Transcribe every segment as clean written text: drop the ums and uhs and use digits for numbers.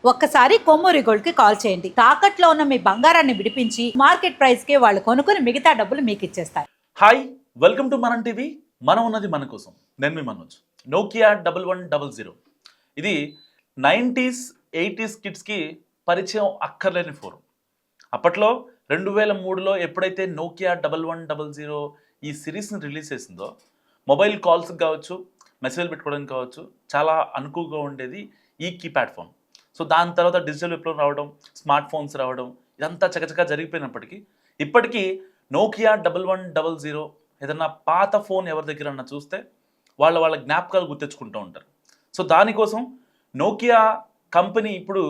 ఒక్కసారి కొమ్మూరి గోల్డ్ కి కాల్ చేయండి. తాకట్లో ఉన్న మీ బంగారాన్ని విడిపించి మార్కెట్ ప్రైస్ కి వాళ్ళు కొనుక్కుని మిగతా డబ్బులు మీకు ఇచ్చేస్తారు. హాయ్, వెల్కమ్ టు మనం టీవీ. మనం ఉన్నది మన కోసం. నేను మీ మనోజ్. నోకియా 1100 ఇది 90s 80s కిడ్స్కి పరిచయం అక్కర్లేని ఫోన్. అప్పట్లో 2003లో ఎప్పుడైతే నోకియా 1100 ఈ సిరీస్ని రిలీజ్ చేసిందో మొబైల్ కాల్స్కి కావచ్చు, మెసేజ్లు పెట్టుకోవడానికి కావచ్చు, చాలా అనుకువగా ఉండేది ఈ కీప్యాడ్ ఫోన్. సో దాని తర్వాత డిజిటల్ విప్లవం రావడం, స్మార్ట్ ఫోన్స్ రావడం, ఇదంతా చకచకా జరిగిపోయినప్పటికీ ఇప్పటికీ నోకియా 1100 ఏదన్నా పాత ఫోన్ ఎవరి దగ్గర అన్నా చూస్తే వాళ్ళ జ్ఞాపకాలు గుర్తించుకుంటూ ఉంటారు. సో దానికోసం నోకియా కంపెనీ ఇప్పుడు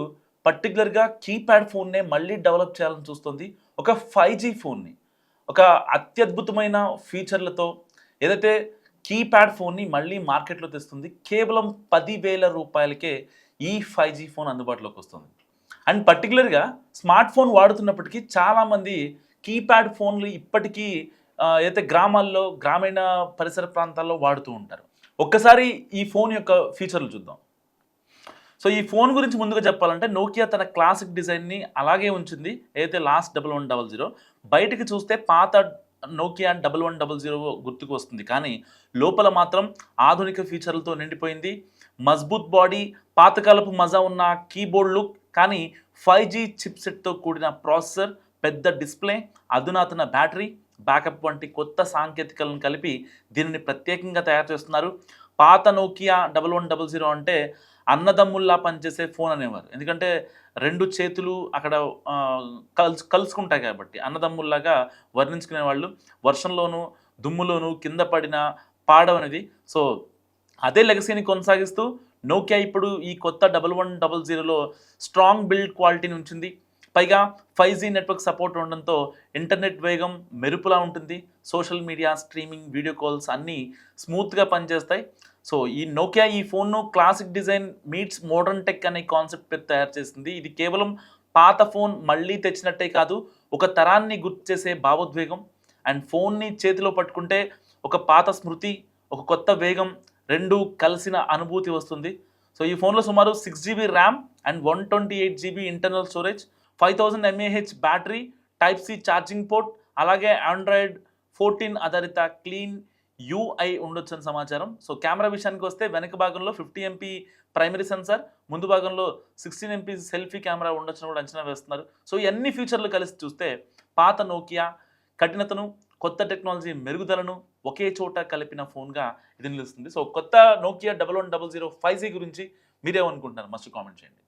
పర్టికులర్గా కీప్యాడ్ ఫోన్నే మళ్ళీ డెవలప్ చేయాలని చూస్తుంది. ఒక 5G ఫోన్ని, ఒక అత్యద్భుతమైన ఫీచర్లతో ఏదైతే కీప్యాడ్ ఫోన్ని మళ్ళీ మార్కెట్లో తెస్తుంది. కేవలం 10,000 రూపాయలకే ఈ 5G ఫోన్ అందుబాటులోకి వస్తుంది. అండ్ పర్టికులర్గా స్మార్ట్ ఫోన్ వాడుతున్నప్పటికీ చాలామంది కీప్యాడ్ ఫోన్లు ఇప్పటికీ ఏదైతే గ్రామాల్లో, గ్రామీణ పరిసర ప్రాంతాల్లో వాడుతూ ఉంటారు. ఒక్కసారి ఈ ఫోన్ యొక్క ఫీచర్లు చూద్దాం. సో ఈ ఫోన్ గురించి ముందుగా చెప్పాలంటే నోకియా తన క్లాసిక్ డిజైన్ని అలాగే ఉంచింది. ఏదైతే లాస్ట్ 1100 బయటికి చూస్తే పాత నోకియా 1100 గుర్తుకు వస్తుంది, కానీ లోపల మాత్రం ఆధునిక ఫీచర్లతో నిండిపోయింది. మజ్బూత్ బాడీ, పాతకాలపు మజా ఉన్న కీబోర్డ్ లుక్, కానీ 5G చిప్సెట్తో కూడిన ప్రాసెసర్, పెద్ద డిస్ప్లే, అధునాతన బ్యాటరీ బ్యాకప్ వంటి కొత్త సాంకేతికలను కలిపి దీనిని ప్రత్యేకంగా తయారు చేస్తున్నారు. పాత నోకియా 1100 అంటే అన్నదమ్ముల్లా పనిచేసే ఫోన్ అనేవారు. ఎందుకంటే రెండు చేతులు అక్కడ కలుసుకుంటాయి కాబట్టి అన్నదమ్ముల్లాగా వర్ణించుకునే వాళ్ళు. వర్షంలోనూ దుమ్ములోనూ కింద పడిన పాడవనేది. సో అదే లెగసీని కొనసాగిస్తూ నోకియా ఇప్పుడు ఈ కొత్త 1100లో స్ట్రాంగ్ బిల్డ్ క్వాలిటీని ఉంచింది. పైగా 5G నెట్వర్క్ సపోర్ట్ ఉండడంతో ఇంటర్నెట్ వేగం మెరుపులా ఉంటుంది. Social media, streaming, video calls అన్నీ స్మూత్గా పనిచేస్తాయి. సో ఈ నోకియా ఈ ఫోన్ను classic design meets modern tech అనే కాన్సెప్ట్ పెట్టి తయారు చేసింది. ఇది కేవలం పాత ఫోన్ మళ్ళీ తెచ్చినట్టే కాదు, ఒక తరాన్ని గుర్తు చేసే భావోద్వేగం. అండ్ ఫోన్ని చేతిలో పట్టుకుంటే ఒక పాత స్మృతి, ఒక కొత్త వేగం రెండు కలిసిన అనుభూతి వస్తుంది. సో ఈ ఫోన్లో సుమారు 6GB RAM and 128GB internal storage, 5000 mAh battery, type C charging port, అలాగే ఆండ్రాయిడ్ 14 ఆధారిత క్లీన్ UI ఉండొచ్చు అని సమాచారం. సో కెమెరా విషయానికి వస్తే వెనక భాగంలో 50MP ప్రైమరీ సెన్సార్, ముందు భాగంలో 16MP సెల్ఫీ కెమెరా ఉండొచ్చని కూడా అంచనా వేస్తున్నారు. సో ఈ అన్ని ఫీచర్లు కలిసి చూస్తే పాత నోకియా కఠినతను, కొత్త టెక్నాలజీ మెరుగుదలను ఒకే చోట కలిపిన ఫోన్గా ఇది నిలుస్తుంది. సో కొత్త నోకియా 1100 5G గురించి మీరేమనుకుంటున్నారు? మస్ట్ కామెంట్ చేయండి.